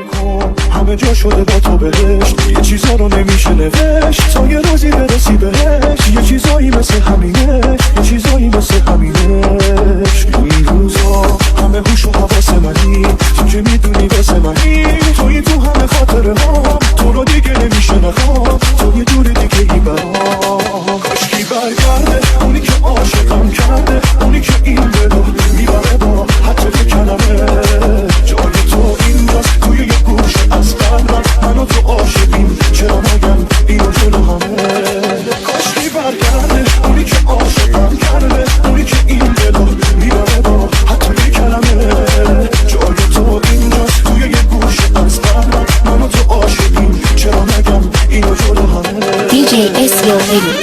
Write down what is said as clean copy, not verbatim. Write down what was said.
کن همه جا شده با تو بهشت، یه چیزا رو نمیشه نوشت تا یه روزی برسی بهش. یه چیزایی مثل همینش، یه چیزایی مثل همینش. این روزا همه هوش و حواس منی، تو که میدونی واسه منی، توی تو همه خاطره ها، تو رو دیگه نمیشه نخوام، تو یه جور دیگه ای برام. کاشکی برگرده اونی که عاشقم کرده، اونی که این دلو میبره با حتی یه کلمه. جای تو اینجاست توی یه گوشه از قلبم، من و تو عاشقیم چرا نگم اینو جلو همه. کاشکی برگرده اونی که عاشقم کرده، اونی که این دلو میبره با حتی یه کلمه. جای تو اینجاست توی یه گوشه از قلبم، من و تو عاشقیم چرا نگم اینو جلو همه. DJ SEO